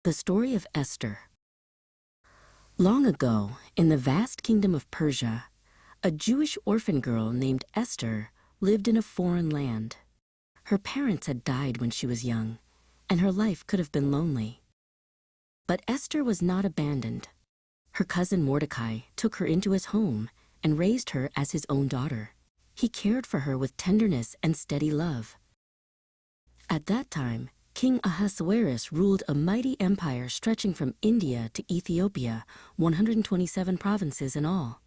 The story of Esther. Long ago, in the vast kingdom of Persia, a Jewish orphan girl named Esther lived in a foreign land. Her parents had died when she was young, and her life could have been lonely. But Esther was not abandoned. Her cousin Mordecai took her into his home and raised her as his own daughter. He cared for her with tenderness and steady love. At that time, King Ahasuerus ruled a mighty empire stretching from India to Ethiopia, 127 provinces in all.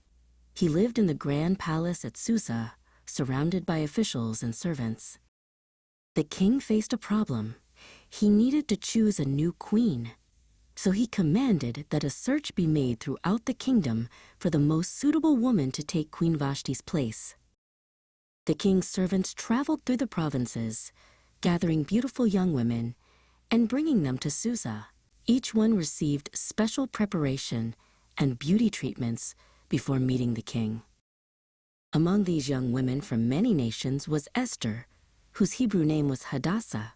He lived in the grand palace at Susa, surrounded by officials and servants. The king faced a problem. He needed to choose a new queen. So he commanded that a search be made throughout the kingdom for the most suitable woman to take Queen Vashti's place. The king's servants traveled through the provinces, gathering beautiful young women and bringing them to Susa. Each one received special preparation and beauty treatments before meeting the king. Among these young women from many nations was Esther, whose Hebrew name was Hadassah.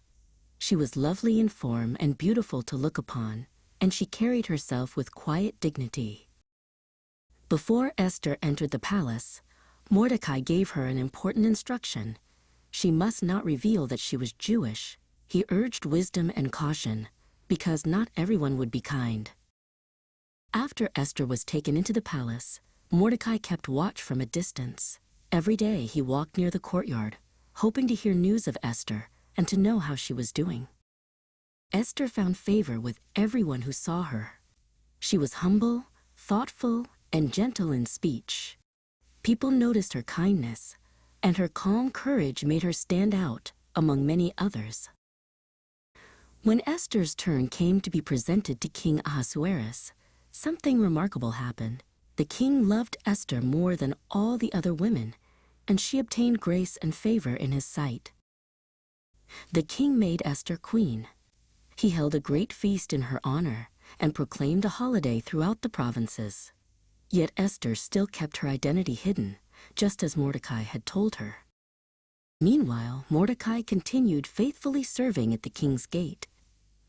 She was lovely in form and beautiful to look upon, and she carried herself with quiet dignity. Before Esther entered the palace, Mordecai gave her an important instruction. She must not reveal that she was Jewish. He urged wisdom and caution, because not everyone would be kind. After Esther was taken into the palace, Mordecai kept watch from a distance. Every day he walked near the courtyard, hoping to hear news of Esther and to know how she was doing. Esther found favor with everyone who saw her. She was humble, thoughtful, and gentle in speech. People noticed her kindness, and her calm courage made her stand out among many others. When Esther's turn came to be presented to King Ahasuerus, something remarkable happened. The king loved Esther more than all the other women, and she obtained grace and favor in his sight. The king made Esther queen. He held a great feast in her honor and proclaimed a holiday throughout the provinces. Yet Esther still kept her identity hidden, just as Mordecai had told her. Meanwhile, Mordecai continued faithfully serving at the king's gate.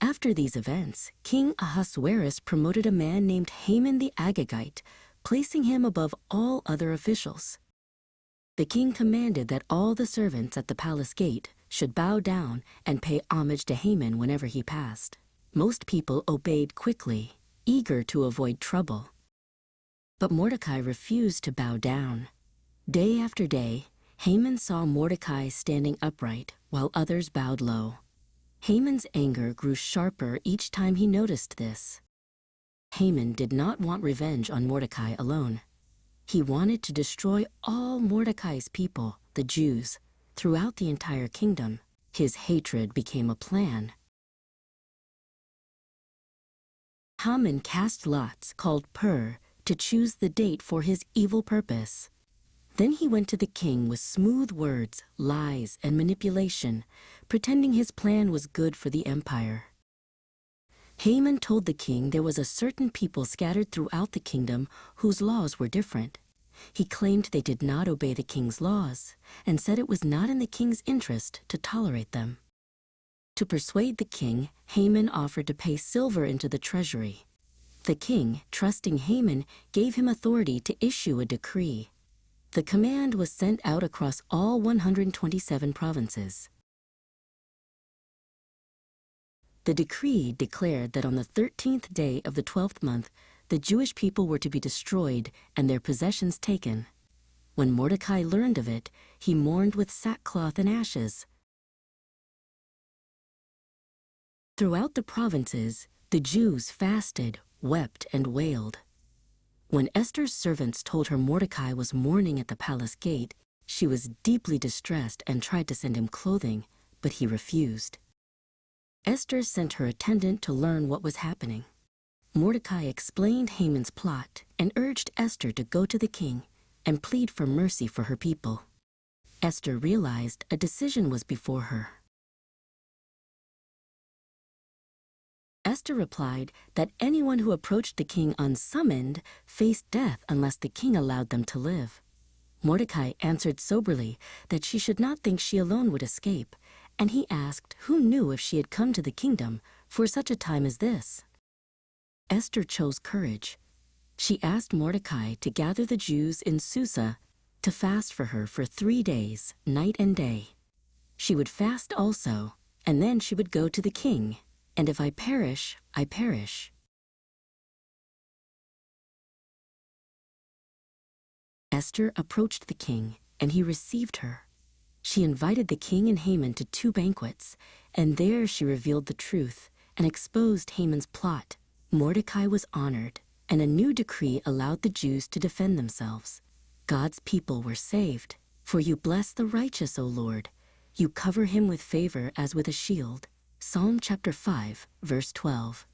After these events, King Ahasuerus promoted a man named Haman the Agagite, placing him above all other officials. The king commanded that all the servants at the palace gate should bow down and pay homage to Haman whenever he passed. Most people obeyed quickly, eager to avoid trouble. But Mordecai refused to bow down. Day after day, Haman saw Mordecai standing upright while others bowed low. Haman's anger grew sharper each time he noticed this. Haman did not want revenge on Mordecai alone. He wanted to destroy all Mordecai's people, the Jews, throughout the entire kingdom. His hatred became a plan. Haman cast lots, called pur, to choose the date for his evil purpose. Then he went to the king with smooth words, lies, and manipulation, pretending his plan was good for the empire. Haman told the king there was a certain people scattered throughout the kingdom whose laws were different. He claimed they did not obey the king's laws, and said it was not in the king's interest to tolerate them. To persuade the king, Haman offered to pay silver into the treasury. The king, trusting Haman, gave him authority to issue a decree. The command was sent out across all 127 provinces. The decree declared that on the 13th day of the 12th month, the Jewish people were to be destroyed and their possessions taken. When Mordecai learned of it, he mourned with sackcloth and ashes. Throughout the provinces, the Jews fasted, wept, and wailed. When Esther's servants told her Mordecai was mourning at the palace gate, she was deeply distressed and tried to send him clothing, but he refused. Esther sent her attendant to learn what was happening. Mordecai explained Haman's plot and urged Esther to go to the king and plead for mercy for her people. Esther realized a decision was before her. Esther replied that anyone who approached the king unsummoned faced death unless the king allowed them to live. Mordecai answered soberly that she should not think she alone would escape, and he asked who knew if she had come to the kingdom for such a time as this. Esther chose courage. She asked Mordecai to gather the Jews in Susa to fast for her for 3 days, night and day. She would fast also, and then she would go to the king, and if I perish, I perish. Esther approached the king, and he received her. She invited the king and Haman to 2 banquets, and there she revealed the truth and exposed Haman's plot. Mordecai was honored, and a new decree allowed the Jews to defend themselves. God's people were saved. For you bless the righteous, O Lord. You cover him with favor as with a shield. Psalm chapter 5, verse 12.